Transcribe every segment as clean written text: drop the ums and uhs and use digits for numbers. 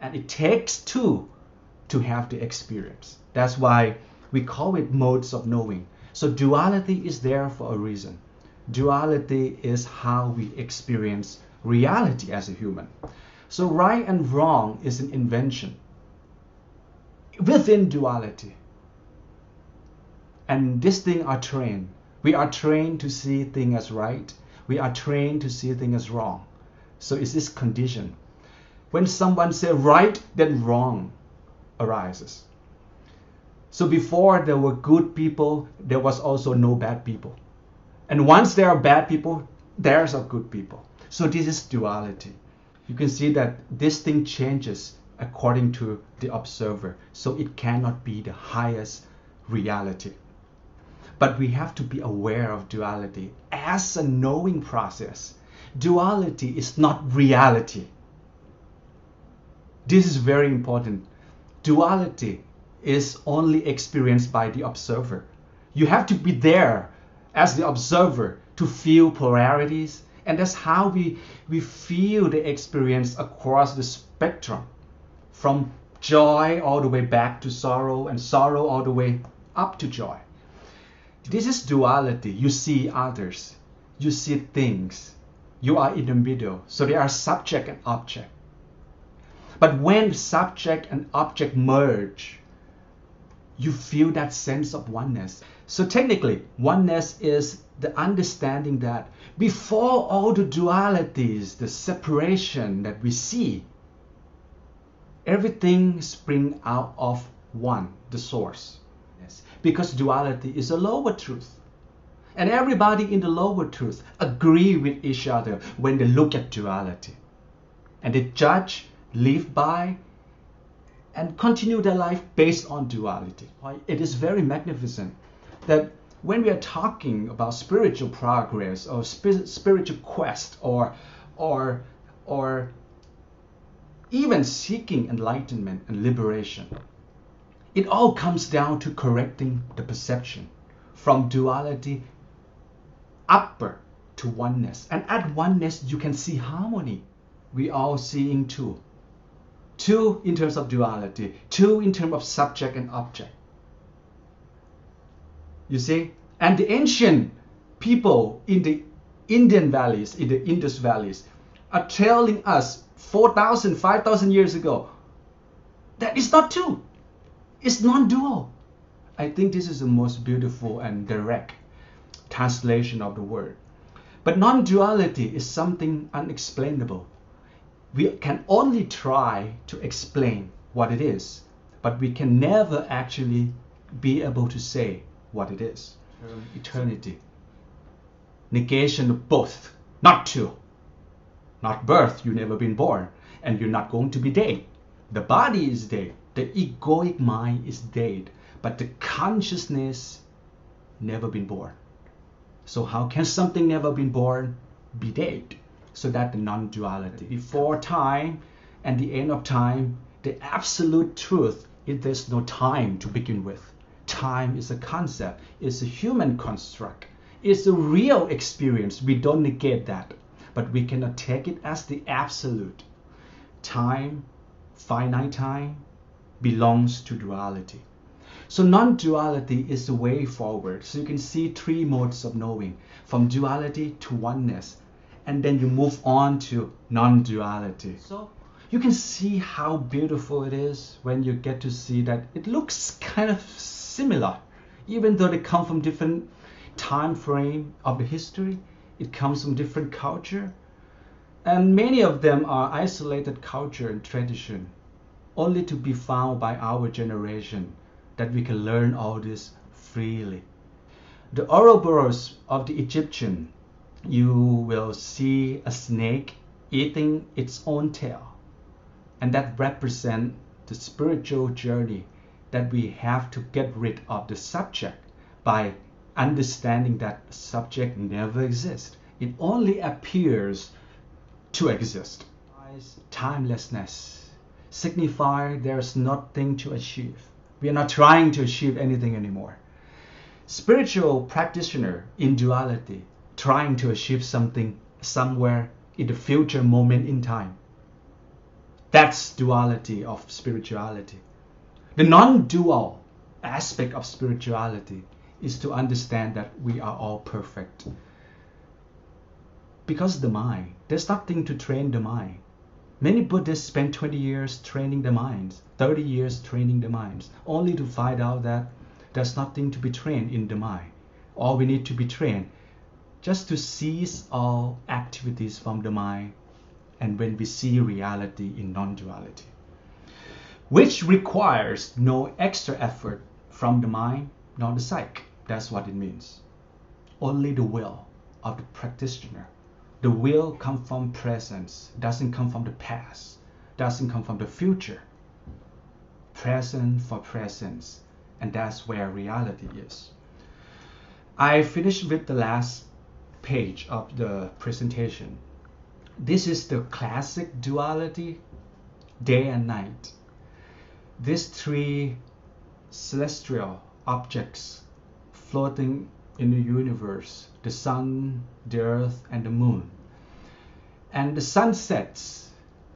And it takes two to have the experience. That's why we call it modes of knowing. So duality is there for a reason. Duality is how we experience reality as a human. So right and wrong is an invention within duality. And these things are trained. We are trained to see things as right. We are trained to see things as wrong. So it's this condition. When someone says right, then wrong arises. So before there were good people, there was also no bad people. And once there are bad people, there's a good people. So this is duality. You can see that this thing changes according to the observer. So it cannot be the highest reality. But we have to be aware of duality as a knowing process. Duality is not reality. This is very important. Duality is only experienced by the observer. You have to be there as the observer to feel polarities, and that's how we feel the experience across the spectrum, from joy all the way back to sorrow, and sorrow all the way up to joy. This is duality. You see others, you see things, you are in the middle. So there are subject and object. But when subject and object merge, you feel that sense of oneness. So technically, oneness is the understanding that before all the dualities, the separation that we see, everything springs out of one, the source. Yes. Because duality is a lower truth. And everybody in the lower truth agree with each other when they look at duality. And they judge, live by, and continue their life based on duality. It is very magnificent that when we are talking about spiritual progress or spiritual quest or even seeking enlightenment and liberation, it all comes down to correcting the perception from duality upward to oneness. And at oneness, you can see harmony. We are seeing two. Two in terms of duality, two in terms of subject and object. You see? And the ancient people in the Indian valleys, in the Indus valleys, are telling us 4,000, 5,000 years ago that it's not two. It's non-dual. I think this is the most beautiful and direct translation of the word. But non-duality is something unexplainable. We can only try to explain what it is, but we can never actually be able to say what it is. Eternity. Negation of both, not two. Not birth, you've never been born, and you're not going to be dead. The body is dead, the egoic mind is dead, but the consciousness never been born. So how can something never been born be dead? So that the non-duality. Before time and the end of time, the absolute truth is there's no time to begin with. Time is a concept, it's a human construct, it's a real experience. We don't negate that, but we cannot take it as the absolute. Time, finite time, belongs to duality. So non-duality is the way forward. So you can see three modes of knowing, from duality to oneness. And then you move on to non-duality. So you can see how beautiful it is when you get to see that it looks kind of similar. Even though they come from different time frame of the history, it comes from different culture. And many of them are isolated culture and tradition, only to be found by our generation, that we can learn all this freely. The Ouroboros of the Egyptian, you will see a snake eating its own tail. And that represents the spiritual journey, that we have to get rid of the subject by understanding that the subject never exists. It only appears to exist. Timelessness signifies there's nothing to achieve. We are not trying to achieve anything anymore. Spiritual practitioner in duality, trying to achieve something somewhere in the future moment in time. That's duality of spirituality. The non-dual aspect of spirituality is to understand that we are all perfect. Because the mind, there's nothing to train the mind. Many Buddhists spend 20 years training the minds, 30 years training the minds, only to find out that there's nothing to be trained in the mind. All we need to be trained just to cease all activities from the mind, and when we see reality in non-duality, which requires no extra effort from the mind nor the psyche. That's what it means. Only the will of the practitioner. The will comes from presence, doesn't come from the past, doesn't come from the future. Present for presence, and that's where reality is. I finished with the last page of the presentation. This is the classic duality, day and night. These three celestial objects floating in the universe, the sun, the earth, and the moon. And the sun sets,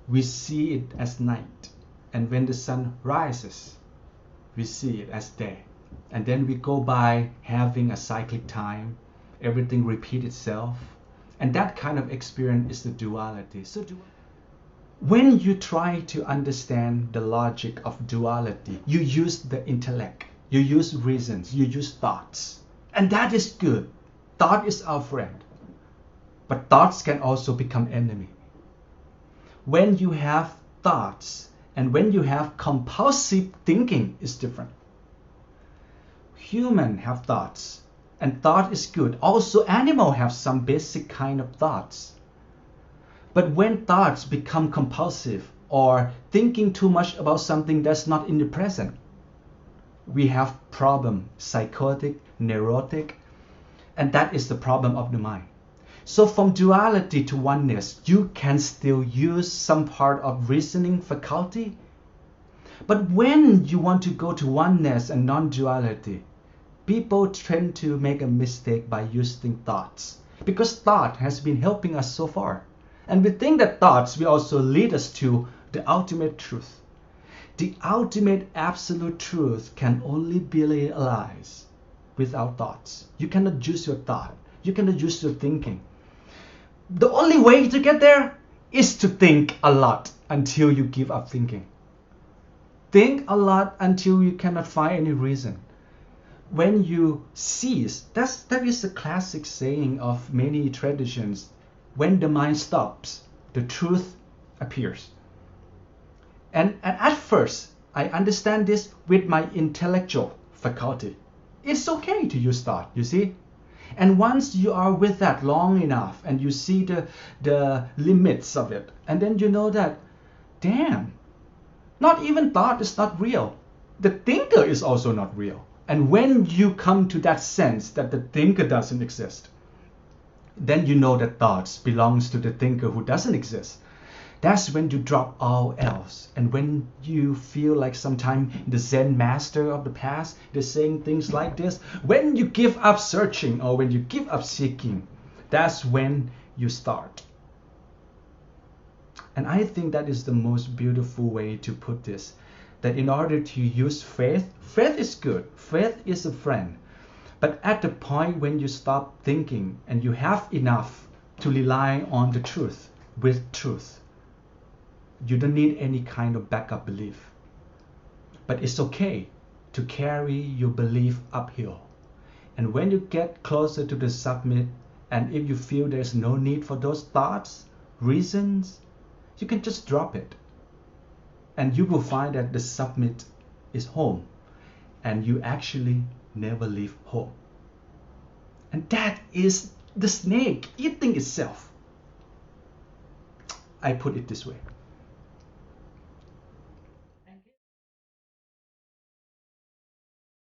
we see it as night. And when the sun rises, we see it as day. And then we go by having a cyclic time, everything repeats itself. And that kind of experience is the duality. So when you try to understand the logic of duality, you use the intellect, you use reasons, you use thoughts. And that is good. Thought is our friend. But thoughts can also become enemy. When you have thoughts and when you have compulsive thinking, is different. Humans have thoughts, and thought is good. Also, animals have some basic kind of thoughts. But when thoughts become compulsive or thinking too much about something that's not in the present, we have problem, psychotic, neurotic, and that is the problem of the mind. So from duality to oneness, you can still use some part of reasoning faculty. But when you want to go to oneness and non-duality, people tend to make a mistake by using thoughts, because thought has been helping us so far. And we think that thoughts will also lead us to the ultimate truth. The ultimate absolute truth can only be realized without thoughts. You cannot use your thought. You cannot use your thinking. The only way to get there is to think a lot until you give up thinking. Think a lot until you cannot find any reason. When you cease, that is the classic saying of many traditions. When the mind stops, the truth appears. And at first, I understand this with my intellectual faculty. It's okay to use thought, you see? And once you are with that long enough and you see the limits of it, and then you know that, damn, not even thought is not real. The thinker is also not real. And when you come to that sense that the thinker doesn't exist, then you know that thoughts belongs to the thinker who doesn't exist. That's when you drop all else. And when you feel like sometimes the Zen master of the past, they're saying things like this, when you give up searching or when you give up seeking, that's when you start. And I think that is the most beautiful way to put this, that in order to use faith, faith is good, faith is a friend. But at the point when you stop thinking and you have enough to rely on the truth with truth, you don't need any kind of backup belief. But it's okay to carry your belief uphill. And when you get closer to the summit, and if you feel there's no need for those thoughts, reasons, you can just drop it. And you will find that the summit is home. And you actually never leave home. And that is the snake eating itself. I put it this way.